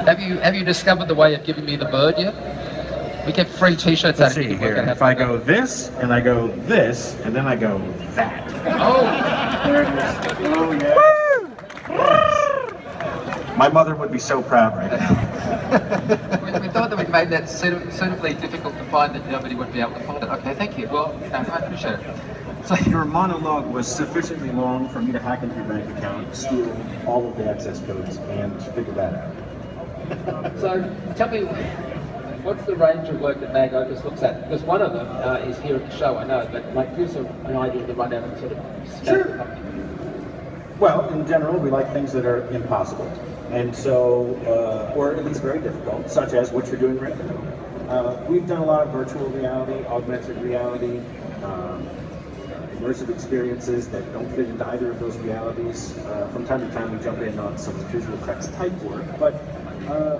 Have you discovered the way of giving me the bird yet? We get free T-shirts out Let's of see you. here. If I go this, and I go this, and then I go that. Oh, There it is. Oh, yeah. Yes. My mother would be so proud right now. we thought that we made that suitably difficult to find that nobody would be able to find it. Okay, thank you. Well, I appreciate it. So your monologue was sufficiently long for me to hack into your bank account, steal all of the access codes, and figure that out. So tell me, what's the range of work that Mag Opus looks at? Because one of them is here at the show, I know, but like, give us an idea of the rundown and sort of Sure. the company. Well, in general, we like things that are impossible, and so, or at least very difficult, such as what you're doing right now. We've done a lot of virtual reality, augmented reality, immersive experiences that don't fit into either of those realities. From time to time, we jump in on some visual effects type work, but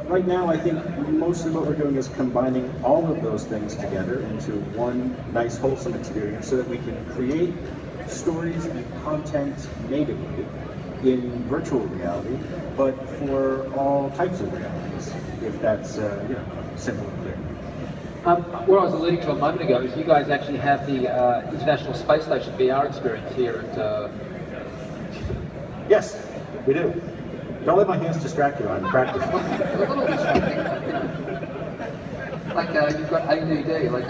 right now, I think mostly what we're doing is combining all of those things together into one nice, wholesome experience so that we can create stories and content natively in virtual reality, but for all types of realities, if that's simple and clear. What I was alluding to a moment ago is you guys actually have the International Space Station VR experience here at... Yes, we do. Don't let my hands distract you, I'm practicing. A little distracting, you know. Like you've got ADD, like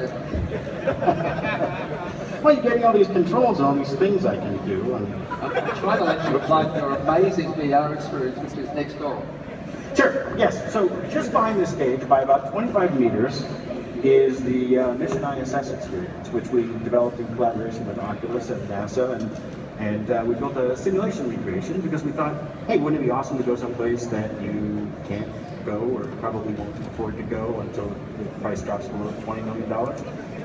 Well, you're getting all these controls and all these things I can do. I'm trying to let you apply your amazing VR experience, which is next door. Sure, yes. So just behind this stage, by about 25 meters, is the Mission ISS experience, which we developed in collaboration with Oculus and NASA, and we built a simulation recreation because we thought, hey, wouldn't it be awesome to go someplace that you can't go or probably won't afford to go until the price drops below $20 million.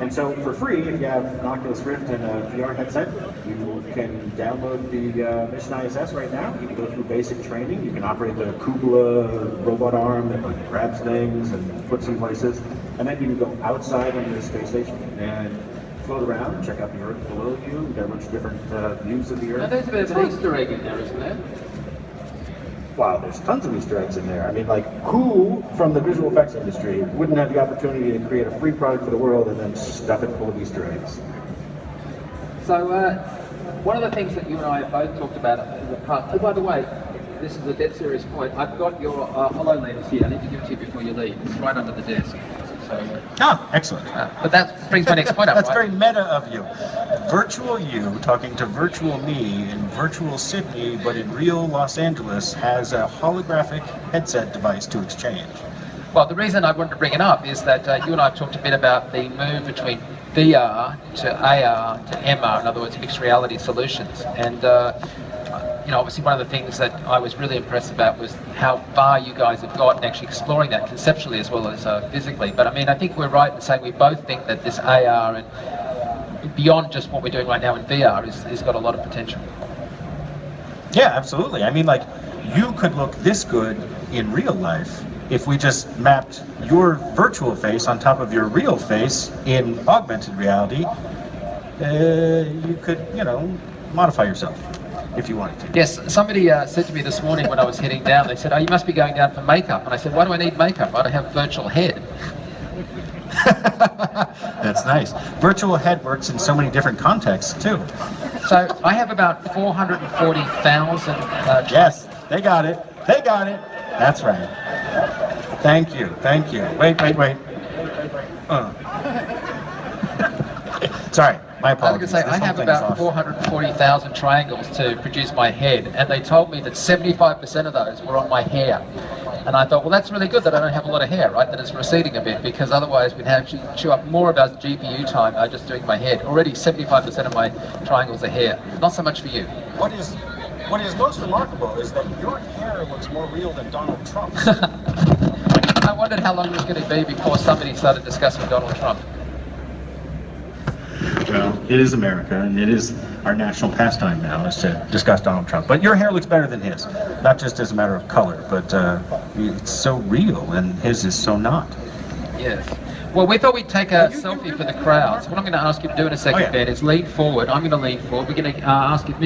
And so for free, if you have an Oculus Rift and a VR headset, you can download the Mission ISS right now. You can go through basic training. You can operate the Kubla robot arm that grabs things and puts in places. And then you can go outside into the space station and float around and check out the Earth below you. You've got a bunch of different views of the Earth. Now there's a bit of an Easter egg in there, isn't there? Wow, there's tons of Easter eggs in there. I mean, like, who from the visual effects industry wouldn't have the opportunity to create a free product for the world and then stuff it full of Easter eggs? So, one of the things that you and I have both talked about in the past, oh, by the way, this is a dead serious point, I've got your HoloLens here, I need to give it to you before you leave. It's right under the desk. Excellent. But that brings my next point up, That's right? very meta of you. Virtual you talking to virtual me in virtual Sydney, but in real Los Angeles, has a holographic headset device to exchange. Well, the reason I wanted to bring it up is that you and I have talked a bit about the move between VR to AR to MR, in other words, mixed reality solutions. And obviously one of the things that I was really impressed about was how far you guys have got in actually exploring that conceptually as well as physically. But I mean, I think we're right in saying we both think that this AR and beyond just what we're doing right now in VR is got a lot of potential. Yeah, absolutely. I mean, like, you could look this good in real life if we just mapped your virtual face on top of your real face in augmented reality. You could, modify yourself if you wanted to. Yes, somebody said to me this morning when I was heading down, they said, oh, you must be going down for makeup. And I said, why do I need makeup? I don't have virtual head. That's nice. Virtual head works in so many different contexts, too. So I have about 440,000... Yes, they got it. They got it. That's right. Thank you. Thank you. Wait. Sorry, my apologies. I was going to say, I have about 440,000 triangles to produce my head, and they told me that 75% of those were on my hair. And I thought, well, that's really good that I don't have a lot of hair, right? That it's receding a bit, because otherwise we'd have to chew up more of our GPU time just doing my head. Already 75% of my triangles are hair. Not so much for you. What is most remarkable is that your hair looks more real than Donald Trump's. I wondered how long it was going to be before somebody started discussing Donald Trump. Well, it is America, and it is our national pastime now is to discuss Donald Trump. But your hair looks better than his, not just as a matter of color, but it's so real, and his is so not. Yes. Well, we thought we'd take a selfie for the crowd. So what I'm going to ask you to do in a second, Ben, is lean forward. I'm going to lean forward. We're going to ask if